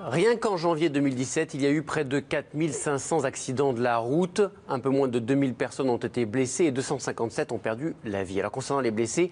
Rien qu'en janvier 2017, il y a eu près de 4500 accidents de la route. Un peu moins de 2000 personnes ont été blessées et 257 ont perdu la vie. Alors concernant les blessés,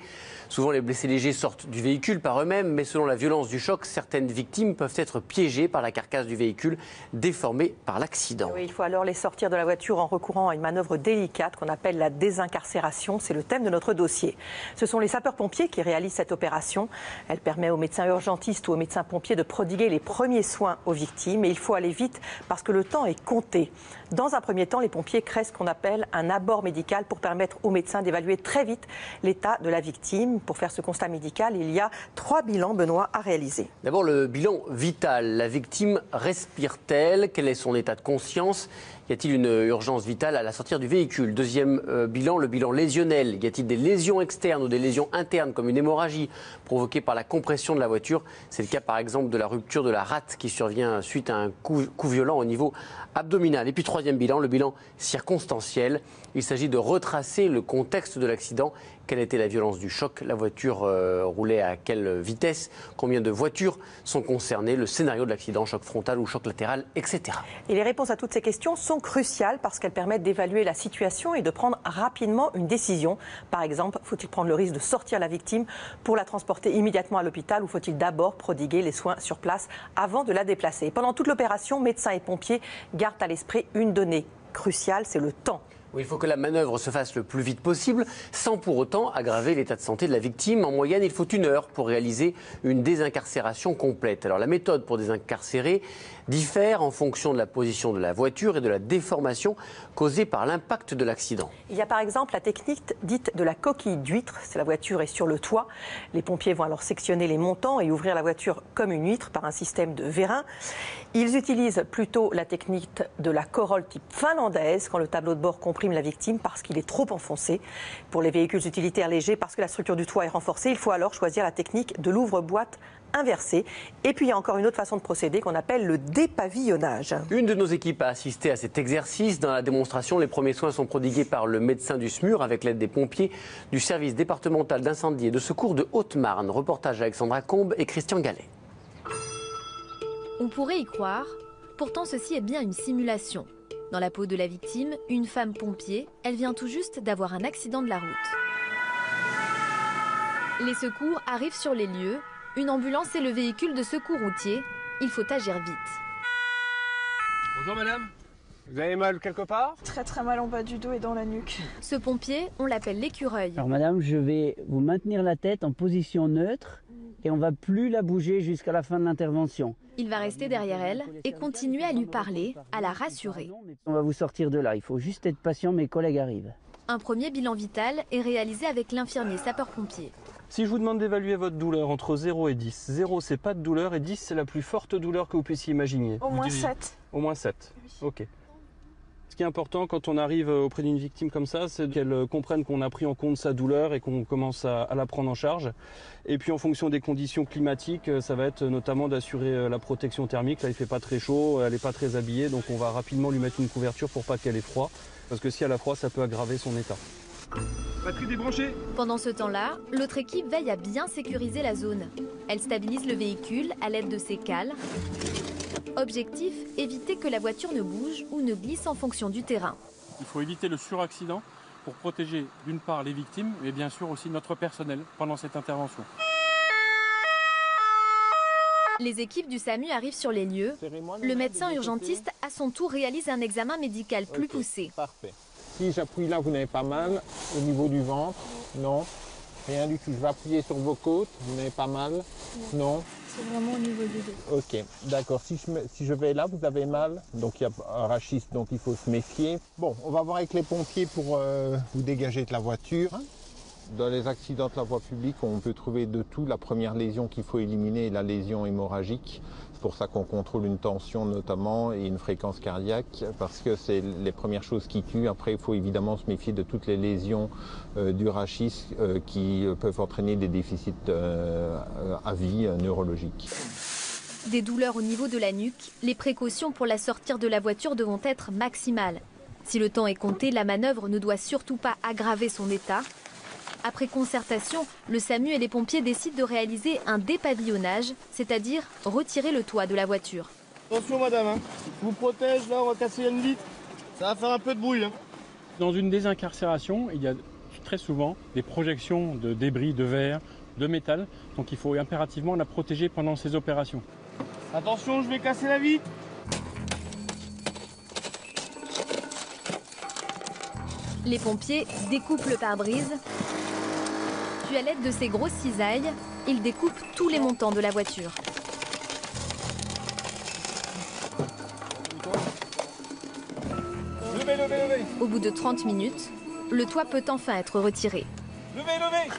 souvent les blessés légers sortent du véhicule par eux-mêmes, mais selon la violence du choc, certaines victimes peuvent être piégées par la carcasse du véhicule, déformée par l'accident. Oui, il faut alors les sortir de la voiture en recourant à une manœuvre délicate qu'on appelle la désincarcération. C'est le thème de notre dossier. Ce sont les sapeurs-pompiers qui réalisent cette opération. Elle permet aux médecins urgentistes ou aux médecins pompiers de prodiguer les premiers soins aux victimes, et il faut aller vite parce que le temps est compté. Dans un premier temps, les pompiers créent ce qu'on appelle un abord médical pour permettre aux médecins d'évaluer très vite l'état de la victime. Pour faire ce constat médical, il y a 3 bilans, Benoît, à réaliser. D'abord, le bilan vital. La victime respire-t-elle? Quel est son état de conscience? Y a-t-il une urgence vitale à la sortie du véhicule? Deuxième bilan, le bilan lésionnel. Y a-t-il des lésions externes ou des lésions internes comme une hémorragie provoquée par la compression de la voiture? C'est le cas par exemple de la rupture de la rate qui survient suite à un coup violent au niveau abdominal. Et puis troisième bilan, le bilan circonstanciel. Il s'agit de retracer le contexte de l'accident. Quelle était la violence du choc? La voiture roulait à quelle vitesse? Combien de voitures sont concernées? Le scénario de l'accident, choc frontal ou choc latéral, etc. Et les réponses à toutes ces questions sont cruciales parce qu'elles permettent d'évaluer la situation et de prendre rapidement une décision. Par exemple, faut-il prendre le risque de sortir la victime pour la transporter immédiatement à l'hôpital ou faut-il d'abord prodiguer les soins sur place avant de la déplacer? Pendant toute l'opération, médecins et pompiers gardent à l'esprit une donnée cruciale, c'est le temps. Oui, il faut que la manœuvre se fasse le plus vite possible, sans pour autant aggraver l'état de santé de la victime. En moyenne, il faut 1 heure pour réaliser une désincarcération complète. Alors la méthode pour désincarcérer diffère en fonction de la position de la voiture et de la déformation causée par l'impact de l'accident. Il y a par exemple la technique dite de la coquille d'huître. Si la voiture est sur le toit, les pompiers vont alors sectionner les montants et ouvrir la voiture comme une huître par un système de vérin. Ils utilisent plutôt la technique de la corolle type finlandaise quand le tableau de bord comprime la victime parce qu'il est trop enfoncé. Pour les véhicules utilitaires légers, parce que la structure du toit est renforcée, il faut alors choisir la technique de l'ouvre-boîte inversé. Et puis il y a encore une autre façon de procéder qu'on appelle le dépavillonnage. Une de nos équipes a assisté à cet exercice. Dans la démonstration, les premiers soins sont prodigués par le médecin du SMUR avec l'aide des pompiers du service départemental d'incendie et de secours de Haute-Marne. Reportage Alexandra Combe et Christian Gallet. On pourrait y croire, pourtant ceci est bien une simulation. Dans la peau de la victime, une femme pompier, elle vient tout juste d'avoir un accident de la route. Les secours arrivent sur les lieux. Une ambulance et le véhicule de secours routier. Il faut agir vite. Bonjour madame. Vous avez mal quelque part? Très mal en bas du dos et dans la nuque. Ce pompier, on l'appelle l'écureuil. Alors madame, je vais vous maintenir la tête en position neutre et on ne va plus la bouger jusqu'à la fin de l'intervention. Il va rester derrière elle et continuer à lui parler, à la rassurer. On va vous sortir de là, il faut juste être patient, mes collègues arrivent. Un premier bilan vital est réalisé avec l'infirmier sapeur-pompier. Si je vous demande d'évaluer votre douleur entre 0 et 10, 0 c'est pas de douleur et 10 c'est la plus forte douleur que vous puissiez imaginer. Au moins 7. Au moins 7, oui. Ok. Ce qui est important quand on arrive auprès d'une victime comme ça, c'est qu'elle comprenne qu'on a pris en compte sa douleur et qu'on commence à la prendre en charge. Et puis en fonction des conditions climatiques, ça va être notamment d'assurer la protection thermique. Là il fait pas très chaud, elle n'est pas très habillée, donc on va rapidement lui mettre une couverture pour pas qu'elle ait froid. Parce que si elle a froid, ça peut aggraver son état. Batterie débranchée. Pendant ce temps-là, l'autre équipe veille à bien sécuriser la zone. Elle stabilise le véhicule à l'aide de ses cales. Objectif, éviter que la voiture ne bouge ou ne glisse en fonction du terrain. Il faut éviter le suraccident pour protéger d'une part les victimes, mais bien sûr aussi notre personnel pendant cette intervention. Les équipes du SAMU arrivent sur les lieux. Le médecin urgentiste, à son tour, réalise un examen médical plus poussé. Parfait. Si j'appuie là, vous n'avez pas mal au niveau du ventre? Non. Rien du tout. Je vais appuyer sur vos côtes. Vous n'avez pas mal? Non. C'est vraiment au niveau du dos. Ok, d'accord. Si je vais là, vous avez mal? Donc il y a un rachis, donc il faut se méfier. Bon, on va voir avec les pompiers pour vous dégager de la voiture. Dans les accidents de la voie publique, on peut trouver de tout. La première lésion qu'il faut éliminer est la lésion hémorragique. C'est pour ça qu'on contrôle une tension notamment et une fréquence cardiaque, parce que c'est les premières choses qui tuent. Après, il faut évidemment se méfier de toutes les lésions du rachis qui peuvent entraîner des déficits à vie neurologiques. Des douleurs au niveau de la nuque, les précautions pour la sortir de la voiture devront être maximales. Si le temps est compté, la manœuvre ne doit surtout pas aggraver son état. Après concertation, le SAMU et les pompiers décident de réaliser un dépavillonnage, c'est-à-dire retirer le toit de la voiture. Attention madame, hein. Je vous protège, là on va casser une vitre. Ça va faire un peu de bruit. Hein. Dans une désincarcération, il y a très souvent des projections de débris, de verre, de métal. Donc il faut impérativement la protéger pendant ces opérations. Attention, je vais casser la vitre. Les pompiers découpent le pare-brise. Puis à l'aide de ces grosses cisailles, ils découpent tous les montants de la voiture. Levez, levez, levez. Au bout de 30 minutes, le toit peut enfin être retiré. Levez, levez.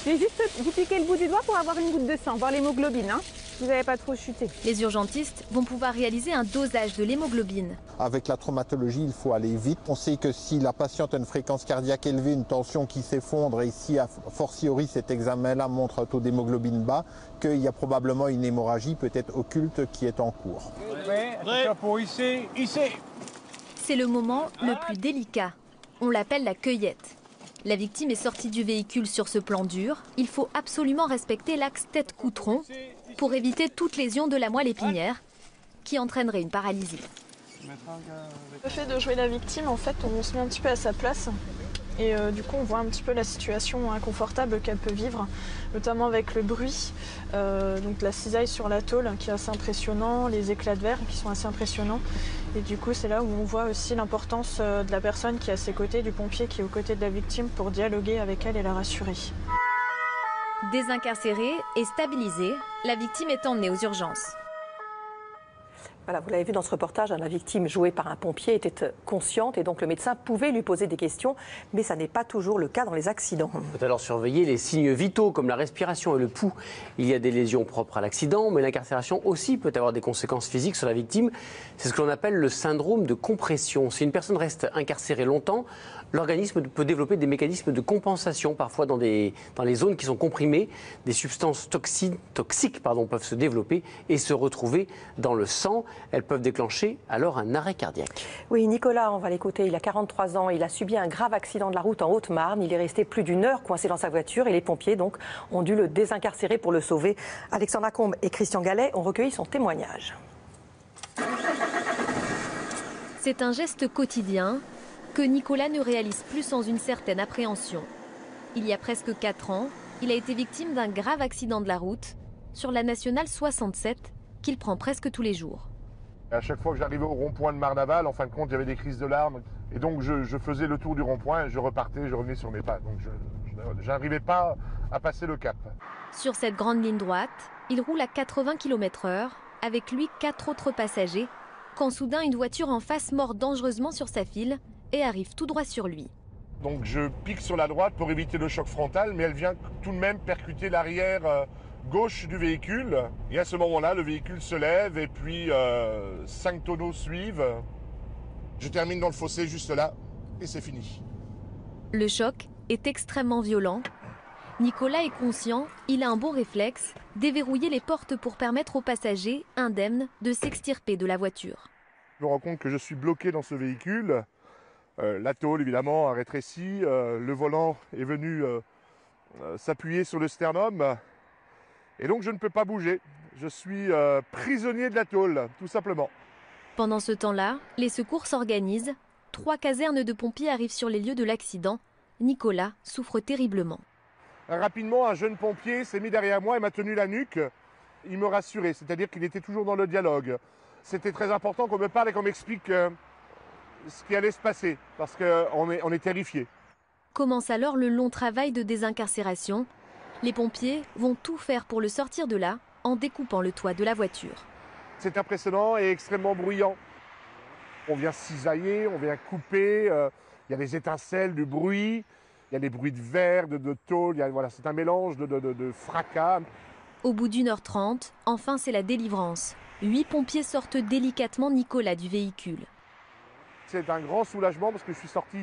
Je vais juste vous piquer le bout du doigt pour avoir une goutte de sang, voir l'hémoglobine. Hein. Vous n'avez pas trop chuté. Les urgentistes vont pouvoir réaliser un dosage de l'hémoglobine. Avec la traumatologie, il faut aller vite. On sait que si la patiente a une fréquence cardiaque élevée, une tension qui s'effondre, et si a fortiori cet examen-là montre un taux d'hémoglobine bas, qu'il y a probablement une hémorragie peut-être occulte qui est en cours. Pour ici, ici. C'est le moment le plus délicat. On l'appelle la cueillette. La victime est sortie du véhicule sur ce plan dur. Il faut absolument respecter l'axe tête-cou-tronc pour éviter toute lésion de la moelle épinière qui entraînerait une paralysie. Le fait de jouer la victime, en fait, on se met un petit peu à sa place. Et du coup, on voit un petit peu la situation inconfortable qu'elle peut vivre, notamment avec le bruit, donc la cisaille sur la tôle qui est assez impressionnant, les éclats de verre qui sont assez impressionnants. Et du coup, c'est là où on voit aussi l'importance de la personne qui est à ses côtés, du pompier qui est aux côtés de la victime pour dialoguer avec elle et la rassurer. Désincarcérée et stabilisée, la victime est emmenée aux urgences. Voilà, vous l'avez vu dans ce reportage, la victime jouée par un pompier était consciente et donc le médecin pouvait lui poser des questions, mais ça n'est pas toujours le cas dans les accidents. On peut alors surveiller les signes vitaux comme la respiration et le pouls. Il y a des lésions propres à l'accident, mais l'incarcération aussi peut avoir des conséquences physiques sur la victime. C'est ce que l'on appelle le syndrome de compression. Si une personne reste incarcérée longtemps, l'organisme peut développer des mécanismes de compensation, parfois dans les zones qui sont comprimées. Des substances toxiques peuvent se développer et se retrouver dans le sang. Elles peuvent déclencher alors un arrêt cardiaque. Oui, Nicolas, on va l'écouter, il a 43 ans, il a subi un grave accident de la route en Haute-Marne. Il est resté plus d'une heure coincé dans sa voiture et les pompiers donc ont dû le désincarcérer pour le sauver. Alexandra Combe et Christian Gallet ont recueilli son témoignage. C'est un geste quotidien que Nicolas ne réalise plus sans une certaine appréhension. Il y a presque 4 ans, il a été victime d'un grave accident de la route sur la nationale 67 qu'il prend presque tous les jours. À chaque fois que j'arrivais au rond-point de Marnaval, en fin de compte, il y avait des crises de larmes. Et donc je faisais le tour du rond-point, je repartais, je revenais sur mes pas. Donc je n'arrivais pas à passer le cap. Sur cette grande ligne droite, il roule à 80 km/h, avec lui 4 autres passagers, quand soudain une voiture en face mord dangereusement sur sa file et arrive tout droit sur lui. Donc je pique sur la droite pour éviter le choc frontal, mais elle vient tout de même percuter l'arrière gauche du véhicule. Et à ce moment-là, le véhicule se lève et puis 5 tonneaux suivent. Je termine dans le fossé juste là et c'est fini. Le choc est extrêmement violent. Nicolas est conscient, il a un bon réflexe, déverrouiller les portes pour permettre aux passagers indemnes de s'extirper de la voiture. Je me rends compte que je suis bloqué dans ce véhicule. La tôle, évidemment, a rétréci. Le volant est venu s'appuyer sur le sternum. Et donc, je ne peux pas bouger. Je suis prisonnier de la tôle, tout simplement. Pendant ce temps-là, les secours s'organisent. 3 casernes de pompiers arrivent sur les lieux de l'accident. Nicolas souffre terriblement. Rapidement, un jeune pompier s'est mis derrière moi et m'a tenu la nuque. Il me rassurait, c'est-à-dire qu'il était toujours dans le dialogue. C'était très important qu'on me parle et qu'on m'explique ce qui allait se passer, parce qu'on est terrifiés. Commence alors le long travail de désincarcération. Les pompiers vont tout faire pour le sortir de là, en découpant le toit de la voiture. C'est impressionnant et extrêmement bruyant. On vient cisailler, on vient couper, il y a des étincelles, du bruit, il y a des bruits de verre, de tôle, voilà, c'est un mélange de fracas. Au bout d'1h30, enfin c'est la délivrance. 8 pompiers sortent délicatement Nicolas du véhicule. C'est un grand soulagement parce que je suis sorti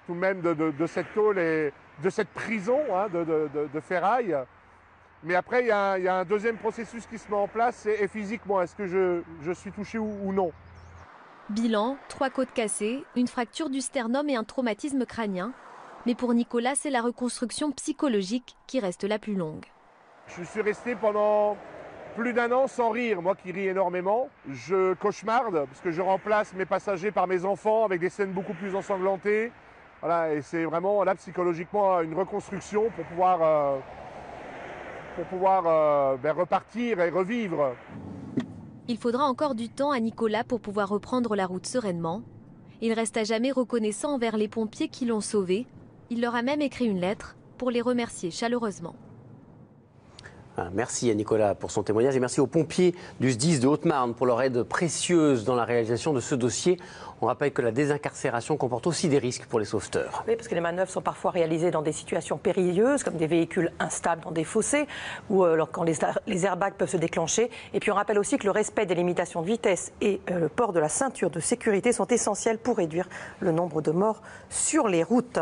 tout de même de cette tôle et de cette prison de ferraille. Mais après, il y a un deuxième processus qui se met en place, et physiquement, est-ce que je suis touché ou non? Bilan, 3 côtes cassées, une fracture du sternum et un traumatisme crânien. Mais pour Nicolas, c'est la reconstruction psychologique qui reste la plus longue. Je suis resté pendant plus d'1 an sans rire, moi qui ris énormément. Je cauchemarde parce que je remplace mes passagers par mes enfants avec des scènes beaucoup plus ensanglantées. Voilà, et c'est vraiment là psychologiquement une reconstruction pour pouvoir repartir et revivre. Il faudra encore du temps à Nicolas pour pouvoir reprendre la route sereinement. Il reste à jamais reconnaissant envers les pompiers qui l'ont sauvé. Il leur a même écrit une lettre pour les remercier chaleureusement. Merci à Nicolas pour son témoignage et merci aux pompiers du SDIS de Haute-Marne pour leur aide précieuse dans la réalisation de ce dossier. On rappelle que la désincarcération comporte aussi des risques pour les sauveteurs. Oui, parce que les manœuvres sont parfois réalisées dans des situations périlleuses, comme des véhicules instables dans des fossés, ou quand les airbags peuvent se déclencher. Et puis on rappelle aussi que le respect des limitations de vitesse et le port de la ceinture de sécurité sont essentiels pour réduire le nombre de morts sur les routes.